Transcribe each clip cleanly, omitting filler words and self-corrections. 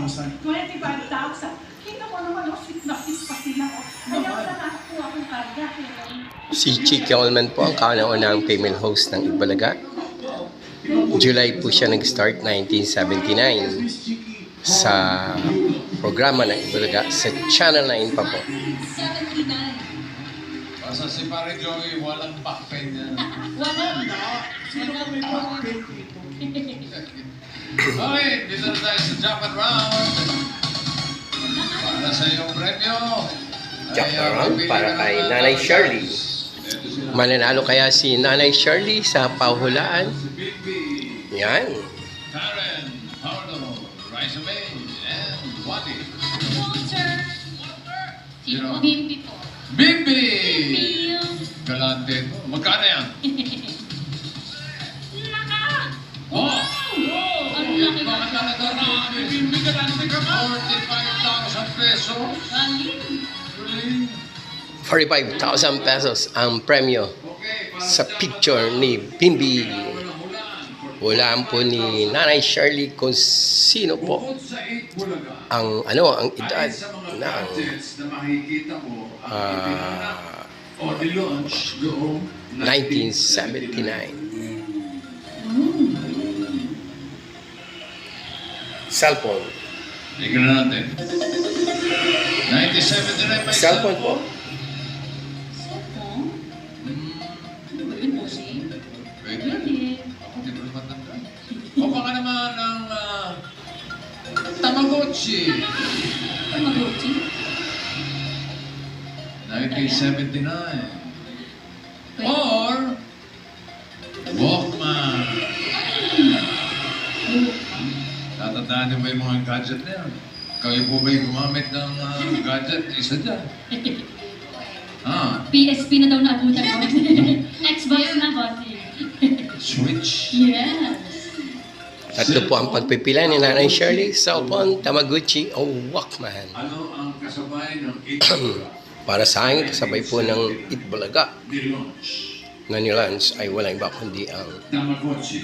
25,000. Kita mo naman, fit na fit pa sila. Kaya wala nakakuha akong karga. Si Chiki Olman po ang kauna-unahang female host ng Itbulaga. July po siya nag-start 1979 sa programa ng Itbulaga sa Channel 9 pa po. Basta si Pare Joey, walang backpain niya. Wala na. Sino ba may bakit dito? Okay, dito na tayo sa Japan Round. Para sa iyong premyo. Japan Round para kay Nanay Shirley. Mananalo kaya si Nanay Shirley sa pahulaan? Yan. Karen, Paolo, Rise Away, and Wati. Sino? Bimbi po. Bimbi! Galante mo. Magkano yan? Laka! Oh! Ang laki Baka na. talaga na, Bimbi galante ka ba? 45,000 pesos. Galing. Galing. 45,000 pesos ang premyo Okay, sa picture ni Bimbi. Hulaan po ni Nanay Shirley kung sino po Bukod sa 8 Bulaga, ang edad sa mga ng gadgets na makikita mo ang ipinanap o nilaunch noong 1979. Cellphone. Tignan na natin. 1979 may Cellphone po. Cellphone? Ano ba yun, Bossy? Pwede. Pwede. Ako di ko naman tanda. O baka naman ang Tamagotchi. Tamagotchi? 1979. Pwede. Or Walkman. Tatandaan niyo ba yung mga gadget na yan? Kayo po ba'y gumamit ng gadget? Isa dyan. PSP na daw naabutan ko. Xbox na, Bossy. Switch. Yes. Tatlo po ang pagpipila ni Nanay Shirley, cellphone, Tamagotchi o Walkman. Ano ang kasabay ng Itbulaga? Para sa akin, kasabay po ng Itbulaga Nilaunch. na nilans ay walang iba kundi ang Tamagotchi.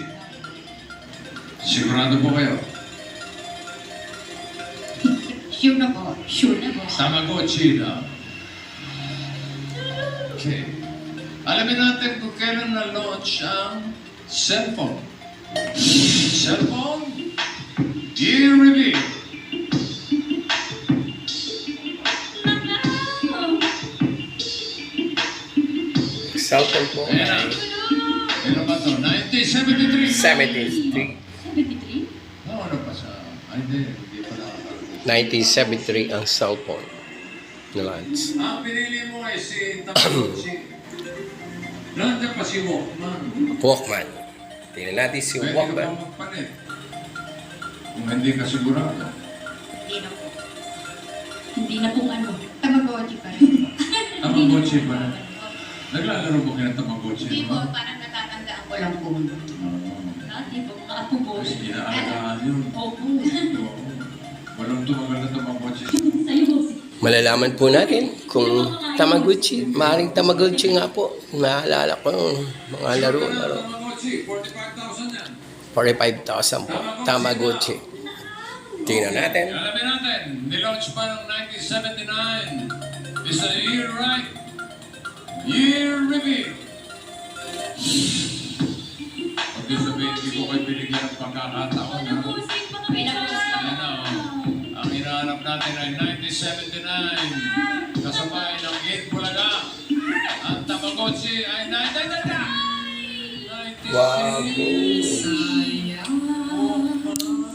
Sigurado po kayo? Sure na po. Sure na, Bossy. Tamagotchi na. Okay. Alamin natin kung kailan na-launch ang cellphone. Cellphone, year reveal. cellphone po Ayan na. ay Kailan ba ito? 1973. 73. 73? No, ano pa sa... Ay, hindi pala. 1973 ang cellphone nilans. Ang pinili mo ay si Tamagotchi. Nandiyan pa si Walkman. Walkman. Tingnan natin si Pwede ka Walkman. bang magpalit? Kung hindi ka sigurado. Hindi na po. Hindi na pong ano. Tamagotchi pa rin. Tamagotchi ba? Naglalaro ba kayo ng Tamagotchi? Hindi po, parang natatandaan ko lang po. Dati po, mga apo po. Kasi inaalagaan yun. Opo. Oo. Walang tumagal na Tamagotchi. Sa'yo, Bossy. Malalaman po natin kung Tamagotchi. Maaaring Tamagotchi nga po. Naalala ko yung mga laro-laro. Tamagotchi, 45,000 yan. 45,000 po. Tamagotchi. Tingnan natin. Alamin natin, nilaunch pa ng 1979. Is the year right? Year reveal. Pag yung sabihin, hindi ko kayo binigyan ng pagkakataon. ha? Bossy pa kami na. Ayan na, oh. Ang hinahanap natin ay 1979. Kasabay ng 8 Bulaga. Ang Tamagotchi ay 1979. Wow.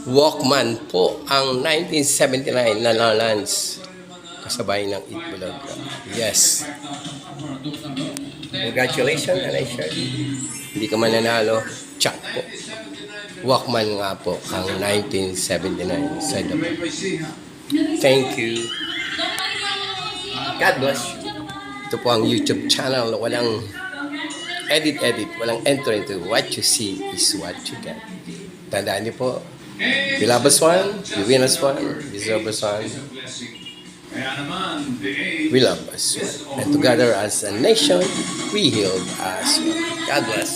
Walkman po ang 1979 na launch. Kasabay ng Itbulaga. Yes. Congratulations, Nanay Shirley. Hindi ka mananalo. Tsak po. Walkman nga po ang 1979 sa Japan. Thank you. God bless you. Ito po ang YouTube channel. Walang edit. Walang enter into what you see is what you get. Tandaan niyo po, you love us one, you win us one, you deserve us one, we love us one. And together as a nation, we healed us one. God bless.